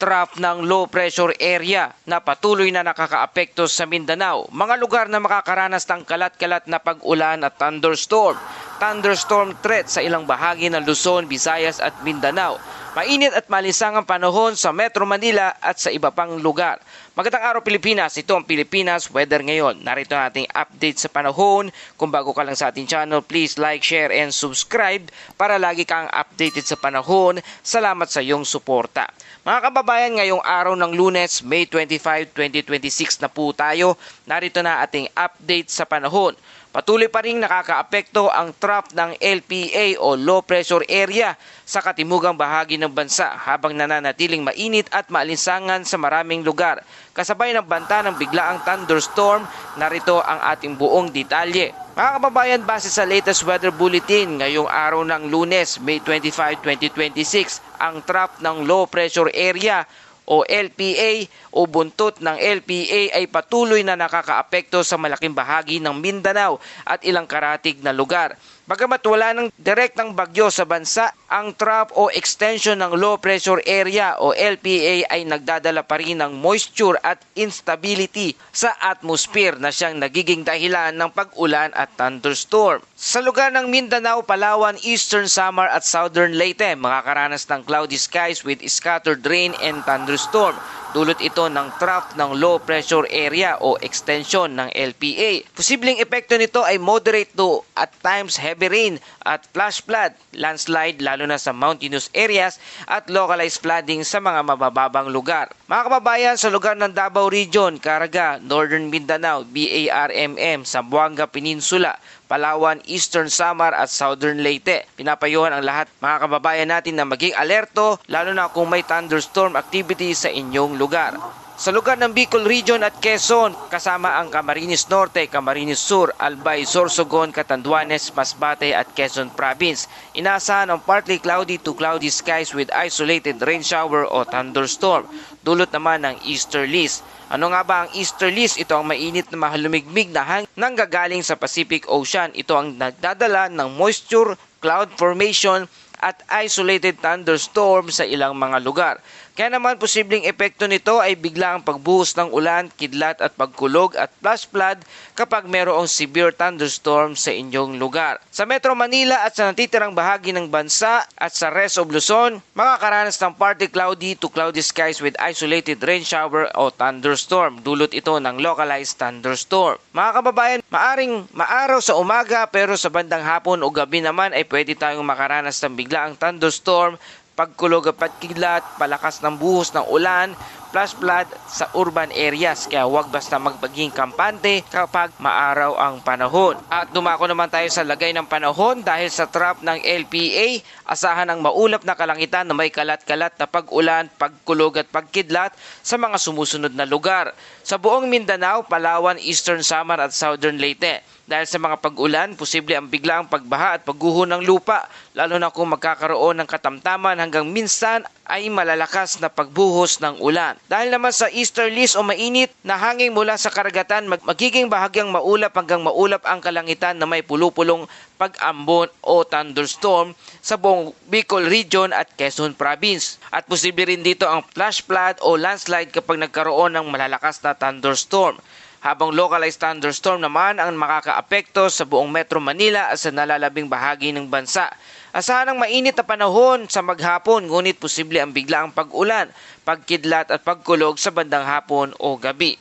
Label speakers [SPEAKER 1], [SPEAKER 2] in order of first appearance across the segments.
[SPEAKER 1] trough ng low pressure area na patuloy na nakakaapekto sa Mindanao. Mga lugar na makakaranas ng kalat-kalat na pag-ulan at thunderstorm. Thunderstorm threat sa ilang bahagi ng Luzon, Visayas at Mindanao. Mainit at malisangang panahon sa Metro Manila at sa iba pang lugar. Magandang araw Pilipinas, ito ang Pilipinas Weather ngayon. Narito ang ating update sa panahon. Kung bago ka lang sa ating channel, please like, share, and subscribe para lagi kang updated sa panahon. Salamat sa iyong suporta. Mga kababayan, ngayong araw ng Lunes, May 25, 2026 na po tayo. Narito na ating update sa panahon. Patuloy pa rin nakakaapekto ang trough ng LPA o low pressure area sa katimugang bahagi ng bansa habang nananatiling mainit at maalinsangan sa maraming lugar. Kasabay ng banta ng biglaang thunderstorm, narito ang ating buong detalye. Mga kababayan, base sa latest weather bulletin ngayong araw ng Lunes, May 25, 2026, ang trough ng low pressure area o LPA o buntot ng LPA ay patuloy na nakakaapekto sa malaking bahagi ng Mindanao at ilang karatig na lugar. Bagamat wala ng direktang bagyo sa bansa, ang trough o extension ng low pressure area o LPA ay nagdadala pa rin ng moisture at instability sa atmosphere na siyang nagiging dahilan ng pag-ulan at thunderstorm. Sa lugar ng Mindanao, Palawan, Eastern Samar at Southern Leyte, makakaranas ng cloudy skies with scattered rain and thunderstorm. Dulot ito ng trough ng low pressure area o extension ng LPA. Posibleng epekto nito ay moderate to at times heavy rain at flash flood, landslide lalo na sa mountainous areas at localized flooding sa mga mabababang lugar. Mga kababayan, sa lugar ng Davao Region, Caraga, Northern Mindanao, BARMM, Zamboanga Peninsula, Palawan, Eastern Samar at Southern Leyte. Pinapayuhan ang lahat mga kababayan natin na maging alerto lalo na kung may thunderstorm activity sa inyong lugar. Sa lugar ng Bicol Region at Quezon, kasama ang Camarines Norte, Camarines Sur, Albay, Sorsogon, Catanduanes, Masbate at Quezon Province. Inaasahan ang partly cloudy to cloudy skies with isolated rain shower o thunderstorm. Dulot naman ng easterlies. Ano nga ba ang easterlies? Ito ang mainit na mahalumigmig na hangin nanggagaling sa Pacific Ocean. Ito ang nagdadala ng moisture, cloud formation at isolated thunderstorm sa ilang mga lugar. Kaya naman posibleng epekto nito ay biglaang pagbuhos ng ulan, kidlat at pagkulog at flash flood kapag mayroong severe thunderstorm sa inyong lugar. Sa Metro Manila at sa natitirang bahagi ng bansa at sa rest of Luzon, makakaranas ng partly cloudy to cloudy skies with isolated rain shower o thunderstorm. Dulot ito ng localized thunderstorm. Mga kababayan, maaring maaraw sa umaga pero sa bandang hapon o gabi naman ay pwede tayong makaranas ng biglaang thunderstorm, pagkulog at pagkidlat, palakas ng buhos ng ulan, flash flood sa urban areas. Kaya huwag basta magpaging kampante kapag maaraw ang panahon. At dumako naman tayo sa lagay ng panahon dahil sa trough ng LPA, asahan ang maulap na kalangitan na may kalat-kalat na pag-ulan, pagkulog at pagkidlat sa mga sumusunod na lugar. Sa buong Mindanao, Palawan, Eastern Samar at Southern Leyte. Dahil sa mga pag-ulan, posible ang biglaang pagbaha at pagguho ng lupa, lalo na kung magkakaroon ng katamtaman hanggang minsan ay malalakas na pagbuhos ng ulan. Dahil naman sa easterlies o mainit na hangin mula sa karagatan, magiging bahagyang maulap hanggang maulap ang kalangitan na may pulupulong pag-ambon o thunderstorm sa buong Bicol Region at Quezon Province. At posible rin dito ang flash flood o landslide kapag nagkaroon ng malalakas na thunderstorm. Habang localized thunderstorm naman ang makakaapekto sa buong Metro Manila at sa nalalabing bahagi ng bansa. Asahan ang mainit na panahon sa maghapon, ngunit posible ang biglaang pag-ulan, pagkidlat at pagkulog sa bandang hapon o gabi.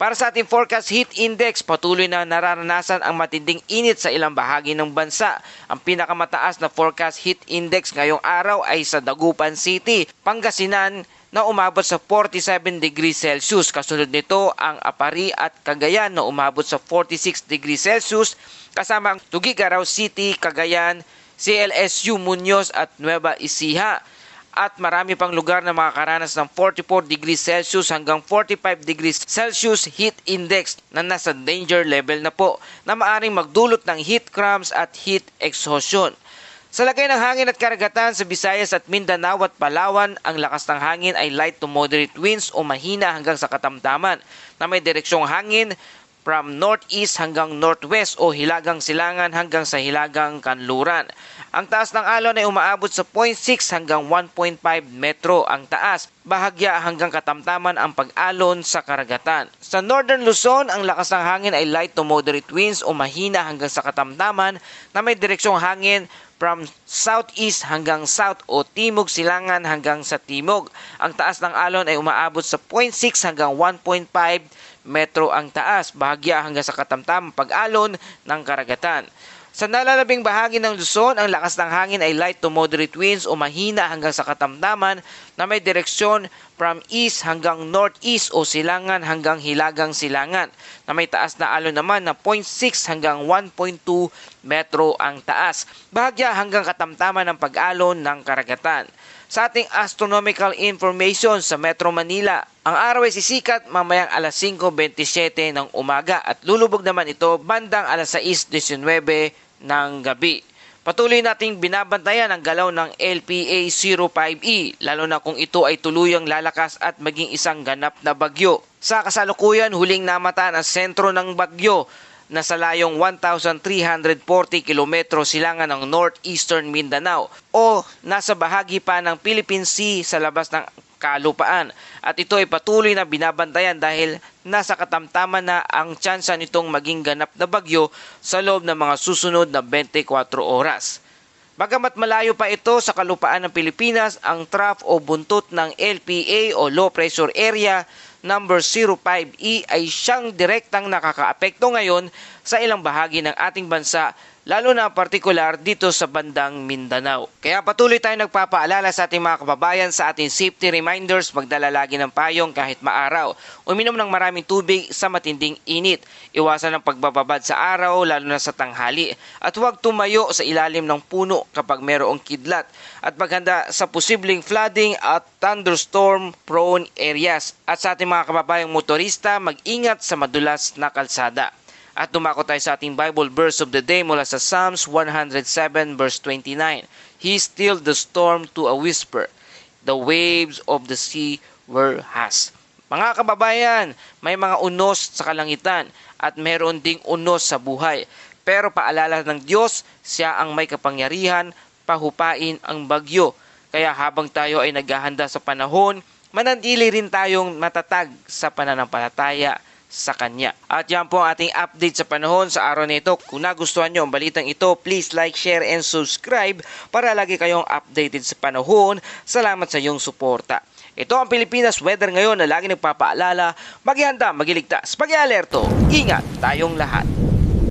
[SPEAKER 1] Para sa ating forecast heat index, patuloy na nararanasan ang matinding init sa ilang bahagi ng bansa. Ang pinakamataas na forecast heat index ngayong araw ay sa Dagupan City, Pangasinan, na umabot sa 47 degrees Celsius. Kasunod nito ang Apari at Cagayan na umabot sa 46 degrees Celsius. Kasama ang Tuguegarao City, Cagayan, CLSU Muñoz at Nueva Ecija. At marami pang lugar na makakaranas ng 44 degrees Celsius hanggang 45 degrees Celsius heat index na nasa danger level na po na maaring magdulot ng heat cramps at heat exhaustion. Sa lagay ng hangin at karagatan sa Visayas at Mindanao at Palawan, ang lakas ng hangin ay light to moderate winds o mahina hanggang sa katamtaman na may direksyong hangin from northeast hanggang northwest o hilagang silangan hanggang sa hilagang kanluran. Ang taas ng alon ay umaabot sa 0.6 hanggang 1.5 metro ang taas, bahagya hanggang katamtaman ang pag-alon sa karagatan. Sa Northern Luzon, ang lakas ng hangin ay light to moderate winds o mahina hanggang sa katamtaman na may direksyong hangin from southeast hanggang south o timog silangan hanggang sa timog. Ang taas ng alon ay umaabot sa 0.6 hanggang 1.5 metro ang taas, bahagya hanggang sa katamtamang pag-alon ng karagatan. Sa nalalabing bahagi ng Luzon, ang lakas ng hangin ay light to moderate winds o mahina hanggang sa katamtaman na may direksyon from east hanggang northeast o silangan hanggang hilagang silangan na may taas na alon naman na 0.6 hanggang 1.2 metro ang taas, bahagya hanggang katamtaman ng pag-alon ng karagatan. Sa ating astronomical information sa Metro Manila, ang araw ay sisikat mamayang alas 5:27 ng umaga at lulubog naman ito bandang alas 6:19 ng gabi. Patuloy nating binabantayan ang galaw ng LPA-05E, lalo na kung ito ay tuluyang lalakas at maging isang ganap na bagyo. Sa kasalukuyan, huling namataan ang sentro ng bagyo na sa layong 1,340 kilometro silangan ng northeastern Mindanao o nasa bahagi pa ng Philippine Sea sa labas ng kalupaan. At ito ay patuloy na binabantayan dahil nasa katamtaman na ang tsansa nitong maging ganap na bagyo sa loob ng mga susunod na 24 oras. Bagamat malayo pa ito sa kalupaan ng Pilipinas, ang trough o buntot ng LPA o low pressure area number 05E ay siyang direktang nakakaapekto ngayon sa ilang bahagi ng ating bansa, lalo na partikular dito sa bandang Mindanao. Kaya patuloy tayong nagpapaalala sa ating mga kababayan sa ating safety reminders, magdala lagi ng payong kahit maaraw, uminom ng maraming tubig sa matinding init, iwasan ang pagbababad sa araw lalo na sa tanghali, at huwag tumayo sa ilalim ng puno kapag mayroong kidlat, at maghanda sa posibleng flooding at thunderstorm prone areas. At sa ating mga kababayang motorista, mag-ingat sa madulas na kalsada. At dumako tayo sa ating Bible verse of the day mula sa Psalms 107 verse 29. He stilled the storm to a whisper. The waves of the sea were hushed. Mga kababayan, may mga unos sa kalangitan at meron ding unos sa buhay. Pero paalala ng Diyos, siya ang may kapangyarihan pahupain ang bagyo. Kaya habang tayo ay naghahanda sa panahon, manatili rin tayong matatag sa pananampalataya sa Kanya. At yan po ang ating update sa panahon sa araw na ito. Kung nagustuhan nyo ang balitang ito, please like, share, and subscribe para lagi kayong updated sa panahon. Salamat sa iyong suporta. Ito ang Pilipinas Weather ngayon na lagi nagpapaalala, maghihanda, magiligtas, pag-alerto, ingat tayong lahat.